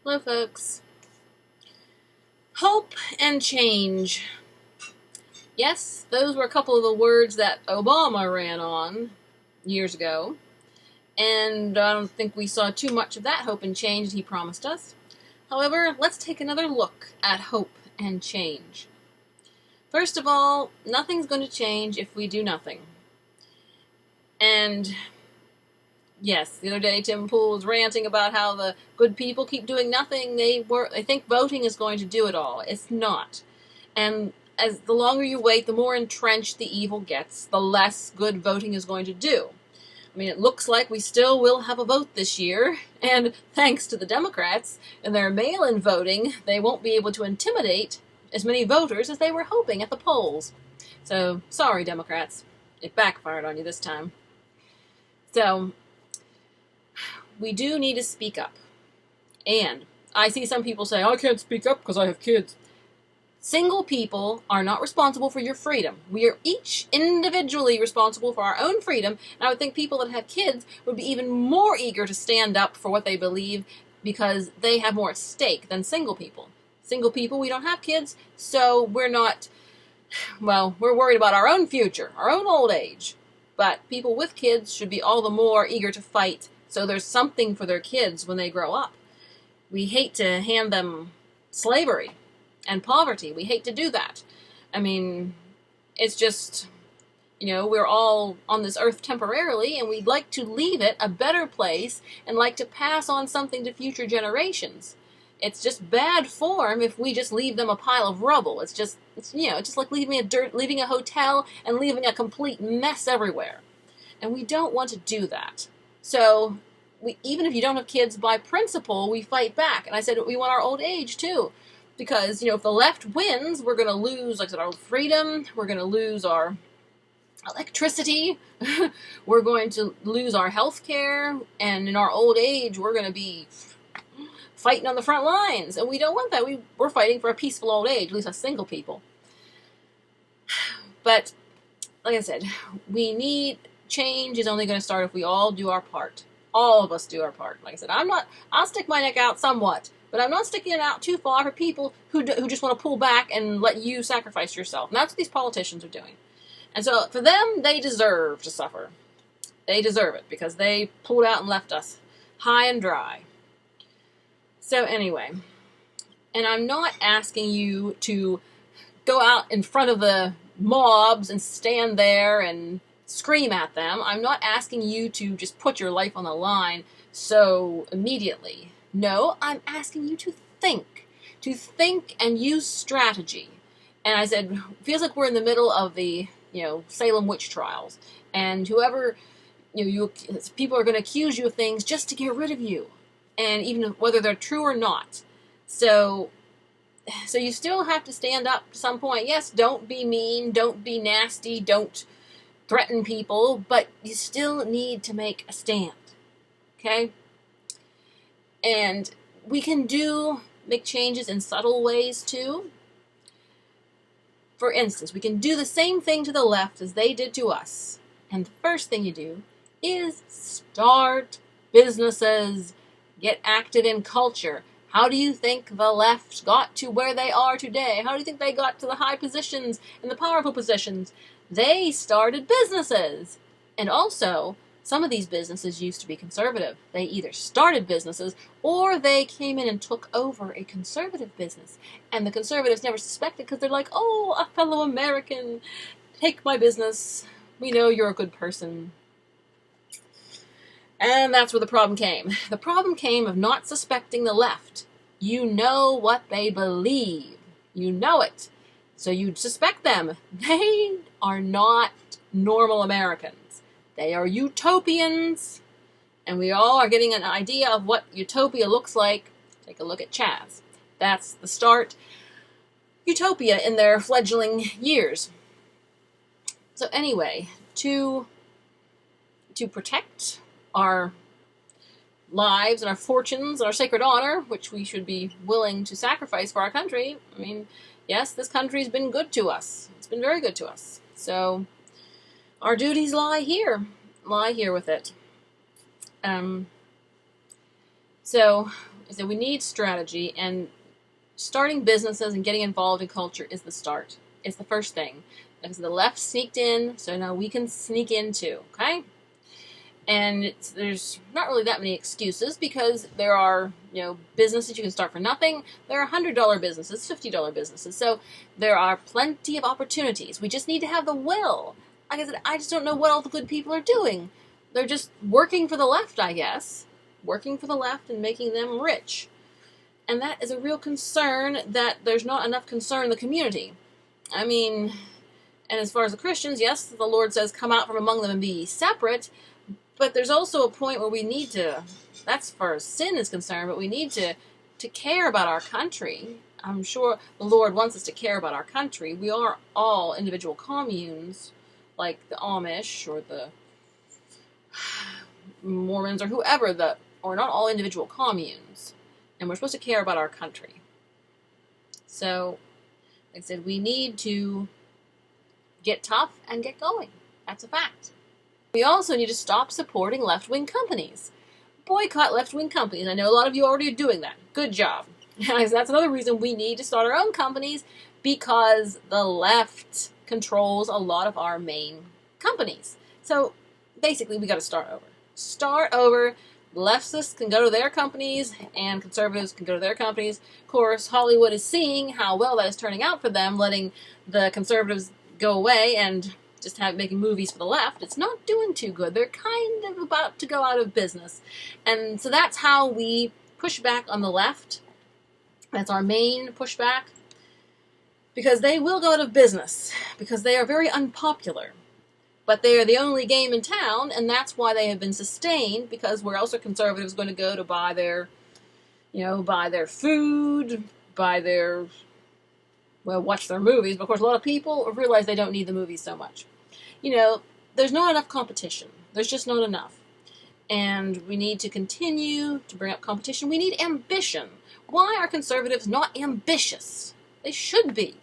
Hello, folks. Hope and change. Yes, those were a couple of the words that Obama ran on years ago, and I don't think we saw too much of that hope and change that he promised us. However, let's take another look at hope and change. First of all, nothing's going to change if we do nothing. And yes, the other day Tim Pool was ranting about how the good people keep doing nothing. They think voting is going to do it all. It's not. And as the longer you wait, the more entrenched the evil gets, the less good voting is going to do. I mean, it looks like we still will have a vote this year, and thanks to the Democrats and their mail-in voting, they won't be able to intimidate as many voters as they were hoping at the polls. So, sorry, Democrats. It backfired on you this time. So, we do need to speak up. And I see some people say, I can't speak up because I have kids. Single people are not responsible for your freedom. We are each individually responsible for our own freedom, and I would think people that have kids would be even more eager to stand up for what they believe because they have more at stake than single people. Single people, we don't have kids, so we're worried about our own future, our own old age. But people with kids should be all the more eager to fight so there's something for their kids when they grow up. We hate to hand them slavery and poverty. We hate to do that. I mean, it's just, we're all on this earth temporarily, and we'd like to leave it a better place and like to pass on something to future generations. It's just bad form if we just leave them a pile of rubble. It's just like leaving a hotel and leaving a complete mess everywhere. And we don't want to do that. So, even if you don't have kids, by principle, we fight back. And I said we want our old age, too. Because, if the left wins, we're going to lose, like I said, our freedom. We're going to lose our electricity. We're going to lose our health care. And in our old age, we're going to be fighting on the front lines. And we don't want that. We're fighting for a peaceful old age, at least as single people. But, like I said, change is only going to start if we all do our part. All of us do our part. Like I said, I'll stick my neck out somewhat. But I'm not sticking it out too far for people who just want to pull back and let you sacrifice yourself. And that's what these politicians are doing. And so for them, they deserve to suffer. They deserve it because they pulled out and left us high and dry. So anyway, and I'm not asking you to go out in front of the mobs and stand there and scream at them. I'm not asking you to just put your life on the line so immediately. No, I'm asking you to think and use strategy. And I said, feels like we're in the middle of the, Salem witch trials. And whoever, people are going to accuse you of things just to get rid of you. And even whether they're true or not. So you still have to stand up at some point. Yes, don't be mean, don't be nasty, don't threaten people, but you still need to make a stand. Okay? And we can make changes in subtle ways too. For instance, we can do the same thing to the left as they did to us. And the first thing you do is start businesses, get active in culture. How do you think the left got to where they are today? How do you think they got to the high positions and the powerful positions? They started businesses. And also, some of these businesses used to be conservative. They either started businesses or they came in and took over a conservative business. And the conservatives never suspected because they're like, oh, a fellow American, take my business. We know you're a good person. And that's where the problem came. The problem came of not suspecting the left. You know what they believe. You know it. So you suspect them. They are not normal Americans. They are utopians, and we all are getting an idea of what utopia looks like. Take a look at Chaz. That's the start. Utopia in their fledgling years. So anyway, to protect our lives and our fortunes and our sacred honor, which we should be willing to sacrifice for our country, I mean, yes, this country's been good to us. It's been very good to us. So our duties lie here with it. So So we need strategy, and starting businesses and getting involved in culture is the start. It's the first thing. Because the left sneaked in, so now we can sneak in too, okay? And there's not really that many excuses, because there are, businesses you can start for nothing. There are $100 businesses, $50 businesses. So there are plenty of opportunities. We just need to have the will. Like I said, I just don't know what all the good people are doing. They're just working for the left, I guess. Working for the left and making them rich. And that is a real concern, that there's not enough concern in the community. I mean, and as far as the Christians, yes, the Lord says, come out from among them and be separate. But there's also a point where we need to, that's as far as sin is concerned, but we need to care about our country. I'm sure the Lord wants us to care about our country. We are all individual communes, like the Amish or the Mormons or whoever, or not all individual communes. And we're supposed to care about our country. So, like I said, we need to get tough and get going. That's a fact. We also need to stop supporting left-wing companies. Boycott left-wing companies. I know a lot of you already are doing that. Good job. That's another reason we need to start our own companies, because the left controls a lot of our main companies. So basically, we got to start over. Start over. Leftists can go to their companies, and conservatives can go to their companies. Of course, Hollywood is seeing how well that is turning out for them, letting the conservatives go away and just making movies for the left. It's not doing too good. They're kind of about to go out of business. And so that's how we push back on the left. That's our main pushback. Because they will go out of business. Because they are very unpopular. But they are the only game in town, and that's why they have been sustained, because where else are conservatives going to go to buy their, buy their food, watch their movies? But of course, a lot of people realize they don't need the movies so much. There's not enough competition. There's just not enough. And we need to continue to bring up competition. We need ambition. Why are conservatives not ambitious? They should be.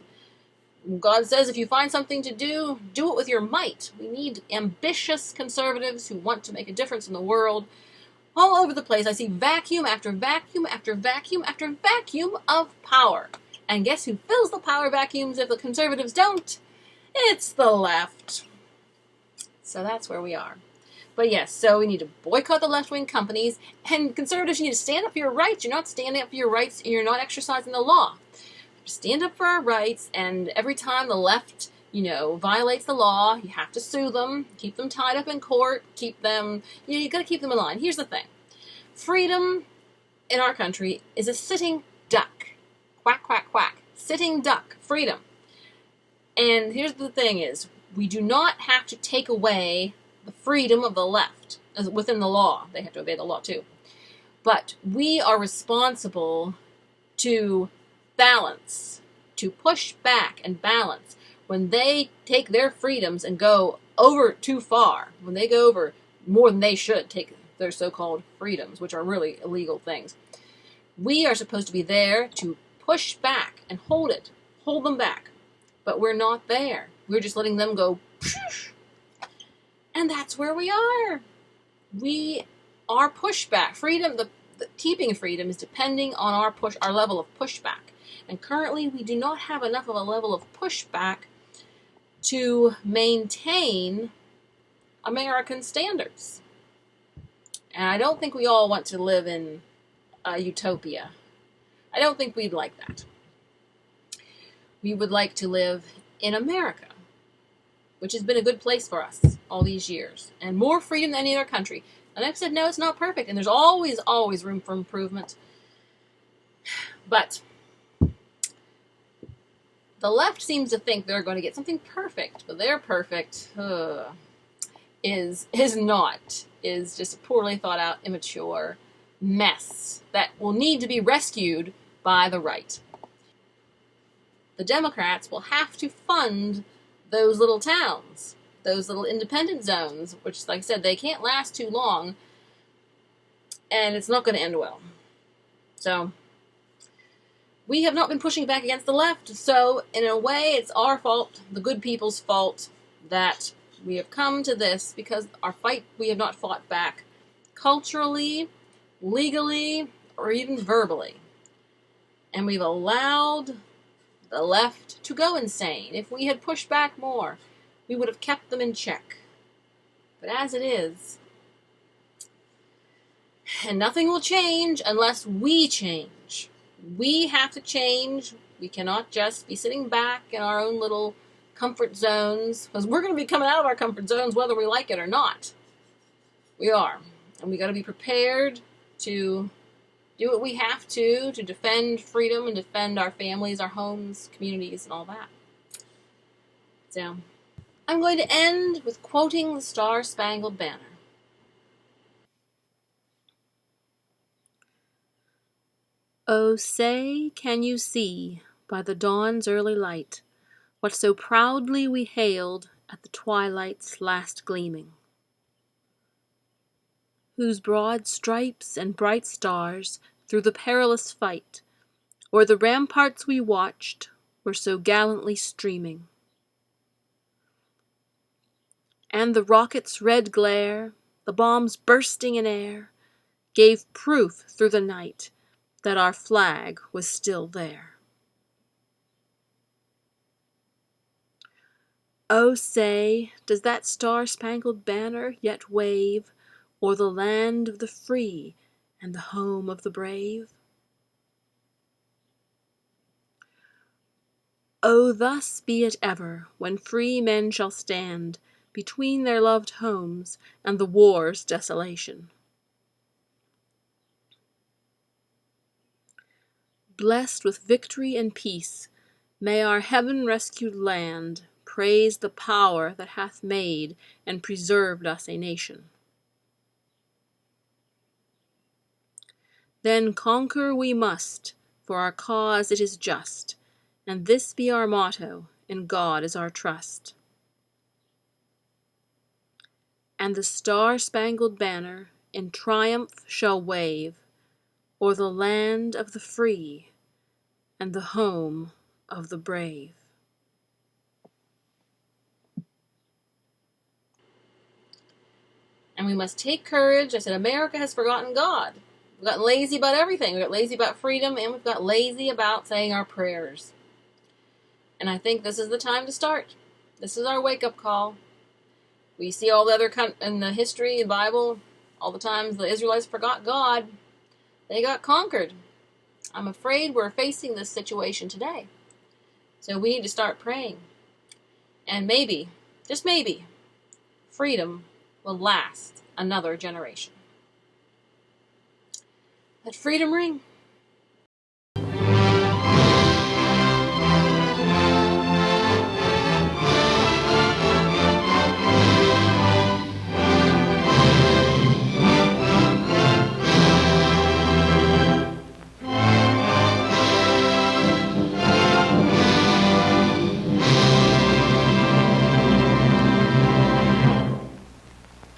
God says if you find something to do, do it with your might. We need ambitious conservatives who want to make a difference in the world. All over the place, I see vacuum after vacuum after vacuum after vacuum of power. And guess who fills the power vacuums if the conservatives don't? It's the left. So that's where we are. But yes, so we need to boycott the left-wing companies, and conservatives, you need to stand up for your rights. You're not standing up for your rights, and you're not exercising the law. Stand up for our rights, and every time the left, violates the law, you have to sue them, keep them tied up in court, keep them, you got to keep them in line. Here's the thing. Freedom in our country is a sitting duck. Quack, quack, quack. Sitting duck. Freedom. And here's the thing is, we do not have to take away the freedom of the left within the law. They have to obey the law too. But we are responsible to balance, to push back and balance when they take their freedoms and go over too far, when they go over more than they should take their so-called freedoms, which are really illegal things. We are supposed to be there to push back and hold them back. But we're not there. We're just letting them go, and that's where we are. We are pushback. Freedom, the keeping freedom is depending on our level of pushback. And currently, we do not have enough of a level of pushback to maintain American standards. And I don't think we all want to live in a utopia. I don't think we'd like that. We would like to live in America, which has been a good place for us all these years, and more freedom than any other country. And I've said, no, it's not perfect, and there's always, always room for improvement. But the left seems to think they're going to get something perfect, but their perfect is just a poorly thought out, immature mess that will need to be rescued by the right. The Democrats will have to fund those little towns, those little independent zones, which, like I said, they can't last too long, and it's not going to end well. So we have not been pushing back against the left, so in a way it's our fault, the good people's fault, that we have come to this, because we have not fought back culturally, legally, or even verbally. And we've allowed the left to go insane. If we had pushed back more, we would have kept them in check. But as it is, and nothing will change unless we change. We have to change. We cannot just be sitting back in our own little comfort zones, because we're going to be coming out of our comfort zones whether we like it or not. We are. And we got to be prepared to do what we have to defend freedom and defend our families, our homes, communities, and all that. So, I'm going to end with quoting the Star-Spangled Banner. Oh, say, can you see, by the dawn's early light, what so proudly we hailed at the twilight's last gleaming? Whose broad stripes and bright stars through the perilous fight, o'er the ramparts we watched, were so gallantly streaming. And the rocket's red glare, the bombs bursting in air, gave proof through the night that our flag was still there. Oh, say, does that star-spangled banner yet wave o'er the land of the free and the home of the brave? Oh, thus be it ever, when free men shall stand between their loved homes and the war's desolation. Blessed with victory and peace, may our heaven-rescued land praise the power that hath made and preserved us a nation. Then conquer we must, for our cause it is just, and this be our motto, in God is our trust. And the star-spangled banner in triumph shall wave o'er the land of the free and the home of the brave. And we must take courage. I said, America has forgotten God. We've gotten lazy about everything. We've got lazy about freedom, and we've got lazy about saying our prayers. And I think this is the time to start. This is our wake-up call. We see all the other in the history, the Bible, all the times the Israelites forgot God. They got conquered. I'm afraid we're facing this situation today. So we need to start praying. And maybe, just maybe, freedom will last another generation. Let freedom ring.